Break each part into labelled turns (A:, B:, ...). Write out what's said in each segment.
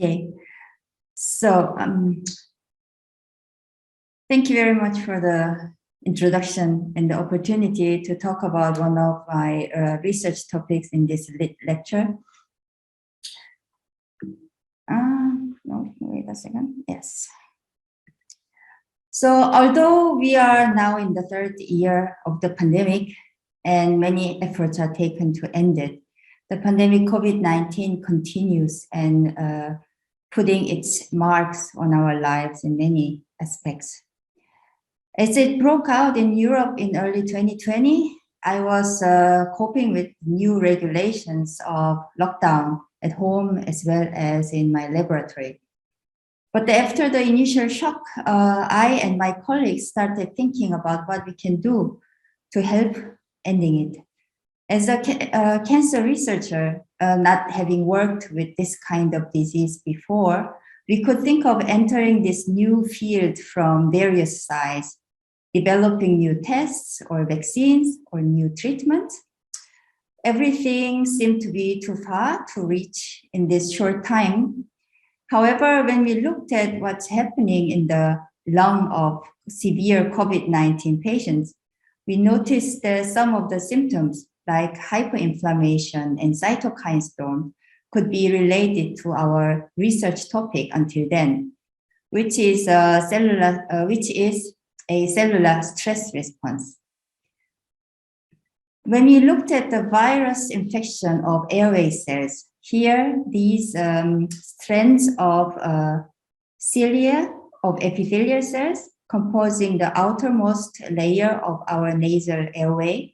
A: Okay, so thank you very much for the introduction and the opportunity to talk about one of my research topics in this lecture. No, wait a second. Yes. So although we are now in the third year of the pandemic and many efforts are taken to end it, the pandemic COVID-19 continues and putting its marks on our lives in many aspects. As it broke out in Europe in early 2020, I was coping with new regulations of lockdown at home as well as in my laboratory. But after the initial shock, I and my colleagues started thinking about what we can do to help ending it. As a cancer researcher, not having worked with this kind of disease before, we could think of entering this new field from various sides, developing new tests or vaccines or new treatments. Everything seemed to be too far to reach in this short time. However, when we looked at what's happening in the lung of severe COVID-19 patients, we noticed that some of the symptoms like hyperinflammation and cytokine storm could be related to our research topic until then, which is a cellular stress response. When we looked at the virus infection of airway cells, here these strands of cilia of epithelial cells composing the outermost layer of our nasal airway,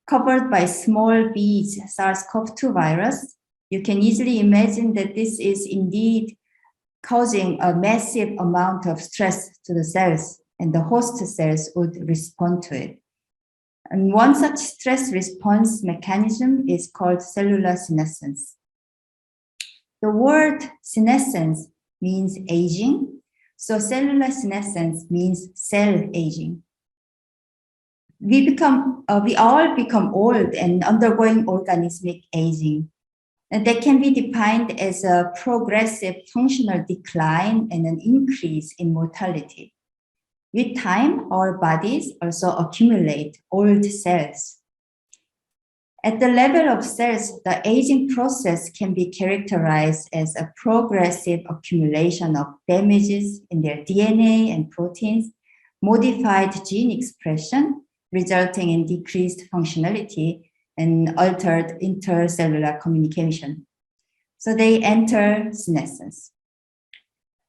A: covered by small beads SARS-CoV-2 virus, you can easily imagine that this is indeed causing a massive amount of stress to the cells, and the host cells would respond to it. And one such stress response mechanism is called cellular senescence. The word senescence means aging, so cellular senescence means cell aging. We all become old and undergoing organismic aging. And that can be defined as a progressive functional decline and an increase in mortality. With time, our bodies also accumulate old cells. At the level of cells, the aging process can be characterized as a progressive accumulation of damages in their DNA and proteins, modified gene expression, resulting in decreased functionality and altered intercellular communication. So they enter senescence.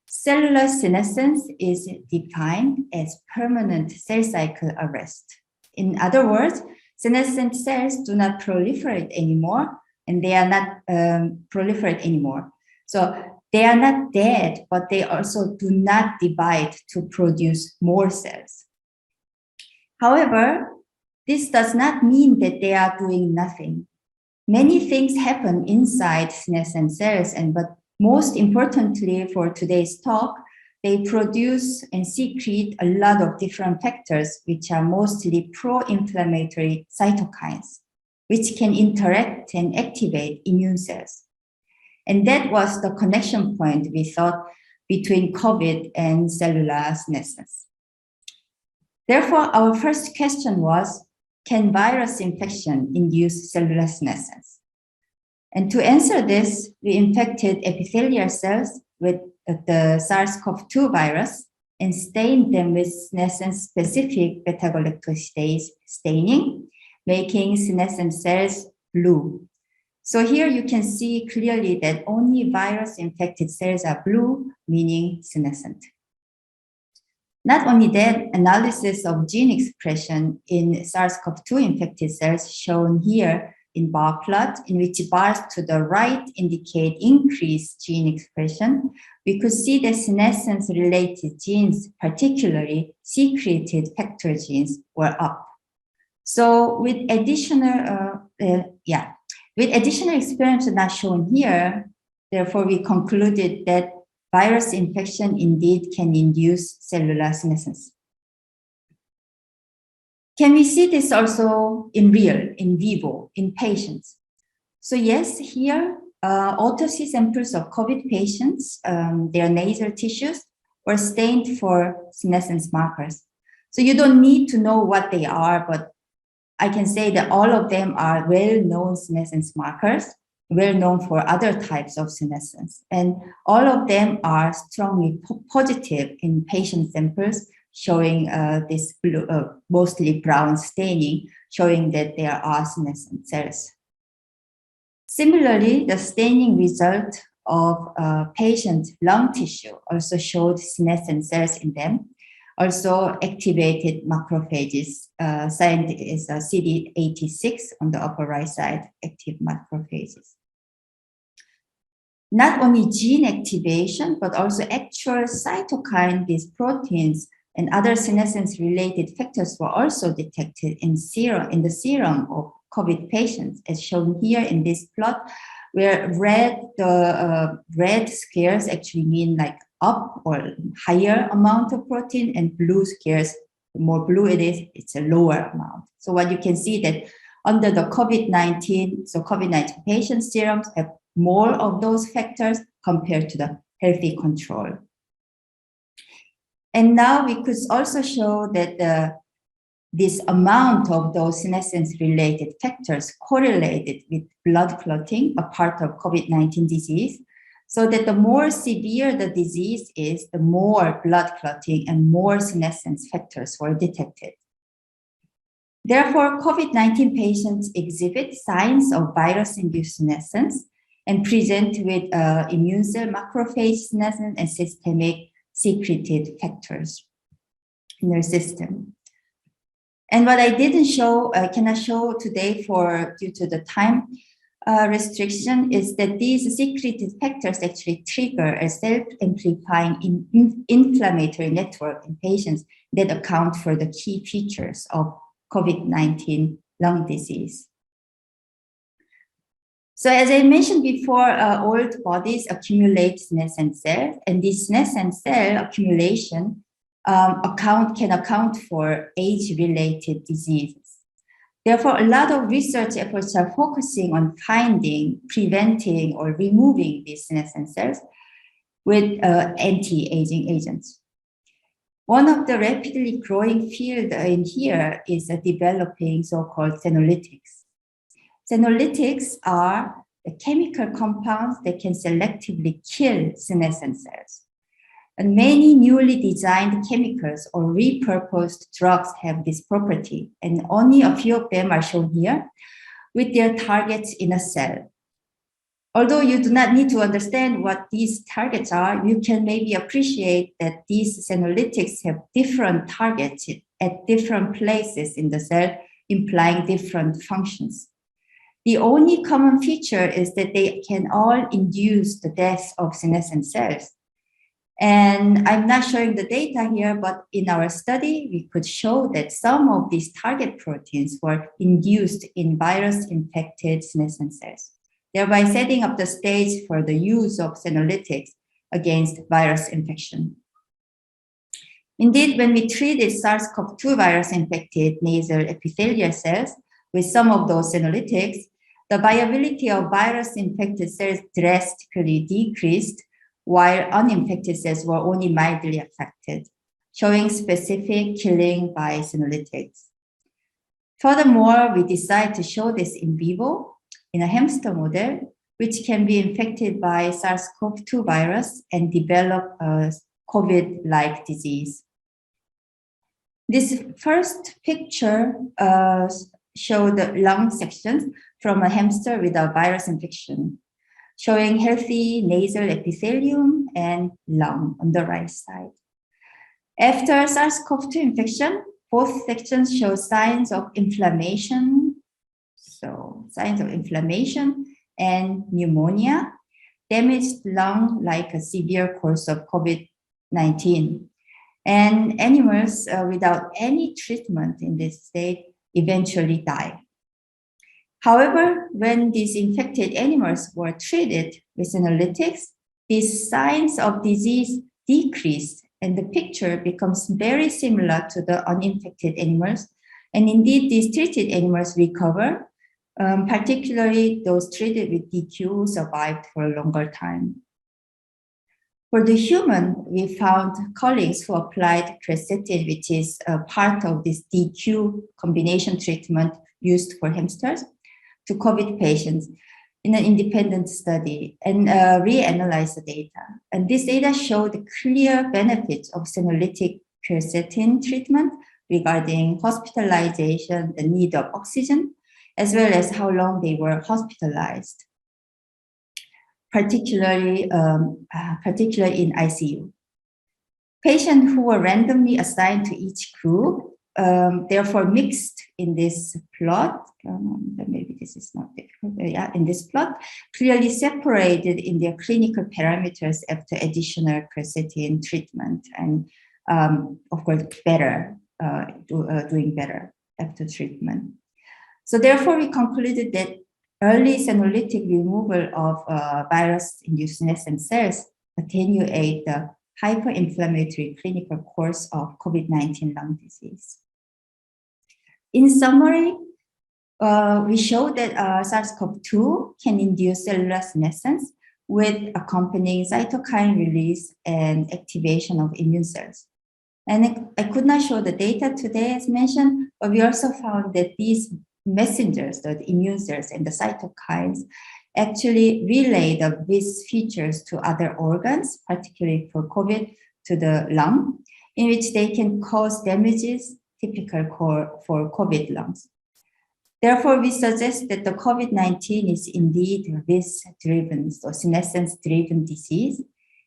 A: Cellular senescence is defined as permanent cell cycle arrest. In other words, senescent cells do not proliferate anymore, and they are not proliferate anymore. So they are not dead, but they also do not divide to produce more cells. However, this does not mean that they are doing nothing. Many things happen inside senescent cells, but most importantly for today's talk, they produce and secrete a lot of different factors, which are mostly pro-inflammatory cytokines, which can interact and activate immune cells. And that was the connection point we thought between COVID and cellular senescence. Therefore, our first question was, can virus infection induce cellular senescence? And to answer this, we infected epithelial cells with the SARS-CoV-2 virus and stained them with senescence-specific beta-galactosidase staining, making senescent cells blue. So here you can see clearly that only virus-infected cells are blue, meaning senescent. Not only that, analysis of gene expression in SARS-CoV-2 infected cells shown here in bar plot, in which bars to the right indicate increased gene expression, we could see that senescence-related genes, particularly secreted factor genes, were up. So with additional experiments not shown here, therefore we concluded that virus infection indeed can induce cellular senescence. Can we see this also in vivo, in patients? So yes, here autopsy samples of COVID patients, their nasal tissues, were stained for senescence markers. So you don't need to know what they are, but I can say that all of them are well-known senescence markers, well-known for other types of senescence. And all of them are strongly positive in patient samples, showing this blue, mostly brown staining, showing that there are senescent cells. Similarly, the staining result of patient lung tissue also showed senescent cells in them, also activated macrophages, signed as CD86 on the upper right side, active macrophages. Not only gene activation, but also actual cytokine, these proteins and other senescence-related factors were also detected in the serum of COVID patients, as shown here in this plot, where red squares actually mean like up or higher amount of protein, and blue squares, the more blue it is, it's a lower amount. So what you can see that under the COVID-19, so COVID-19 patient serums have more of those factors compared to the healthy control. And now we could also show that this amount of those senescence-related factors correlated with blood clotting, a part of COVID-19 disease, so that the more severe the disease is, the more blood clotting and more senescence factors were detected. Therefore, COVID-19 patients exhibit signs of virus-induced senescence and present with immune cell macrophage senescence and systemic secreted factors in their system. And what I didn't show, cannot show today due to the time restriction, is that these secreted factors actually trigger a self-amplifying inflammatory network in patients that account for the key features of COVID-19 lung disease. So as I mentioned before, old bodies accumulate senescent cells, and this senescent cell accumulation can account for age-related diseases. Therefore, a lot of research efforts are focusing on finding, preventing, or removing these senescent cells with anti-aging agents. One of the rapidly growing field in here is developing so-called senolytics. Senolytics are the chemical compounds that can selectively kill senescent cells. And many newly designed chemicals or repurposed drugs have this property, and only a few of them are shown here with their targets in a cell. Although you do not need to understand what these targets are, you can maybe appreciate that these senolytics have different targets at different places in the cell, implying different functions. The only common feature is that they can all induce the death of senescent cells. And I'm not showing the data here, but in our study, we could show that some of these target proteins were induced in virus-infected senescent cells, thereby setting up the stage for the use of senolytics against virus infection. Indeed, when we treated SARS-CoV-2 virus-infected nasal epithelial cells with some of those senolytics, the viability of virus-infected cells drastically decreased, while uninfected cells were only mildly affected, showing specific killing by senolytics. Furthermore, we decided to show this in vivo in a hamster model, which can be infected by SARS-CoV-2 virus and develop a COVID-like disease. This first picture shows the lung sections from a hamster with a virus infection, showing healthy nasal epithelium and lung on the right side. After SARS-CoV-2 infection, both sections show signs of inflammation. So signs of inflammation and pneumonia, damaged lung like a severe course of COVID-19. And animals without any treatment in this state eventually die. However, when these infected animals were treated with senolytics, these signs of disease decreased, and the picture becomes very similar to the uninfected animals. And indeed, these treated animals recover, Particularly those treated with DQ survived for a longer time. For the human, we found colleagues who applied quercetin, which is a part of this DQ combination treatment used for hamsters, to COVID patients in an independent study and reanalyzed the data. And this data showed clear benefits of senolytic quercetin treatment regarding hospitalization, the need of oxygen, as well as how long they were hospitalized, particularly in ICU. Patients who were randomly assigned to each group, therefore mixed in this plot, maybe this is not difficult, in this plot, clearly separated in their clinical parameters after additional quercetin treatment, and of course doing better after treatment. So therefore we concluded that early senolytic removal of virus-induced senescent cells attenuate the hyperinflammatory clinical course of COVID-19 lung disease. In summary, we showed that SARS-CoV-2 can induce cellular senescence with accompanying cytokine release and activation of immune cells. And I could not show the data today as mentioned, but we also found that these messengers, the immune cells and the cytokines, actually relay these features to other organs, particularly for COVID, to the lung, in which they can cause damages typical for COVID lungs. Therefore, we suggest that the COVID-19 is indeed vis-driven, so senescence-driven disease,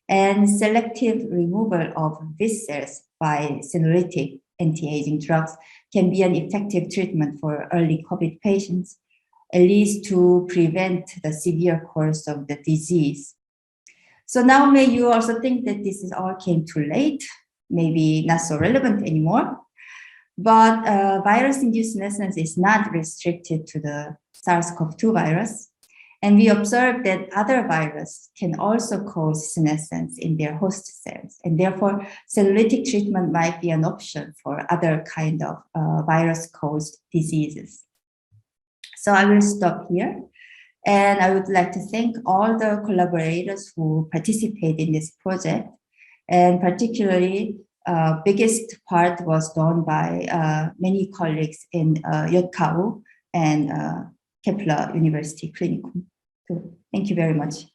A: and selective removal of vis cells by senolytic anti-aging drugs can be an effective treatment for early COVID patients, at least to prevent the severe course of the disease. So now may you also think that this is all came too late, maybe not so relevant anymore, but virus-induced senescence is not restricted to the SARS-CoV-2 virus. And we observed that other viruses can also cause senescence in their host cells. And therefore, senolytic treatment might be an option for other kind of virus-caused diseases. So I will stop here. And I would like to thank all the collaborators who participated in this project. And particularly, biggest part was done by many colleagues in JKU and Kepler University Clinicum. So thank you very much.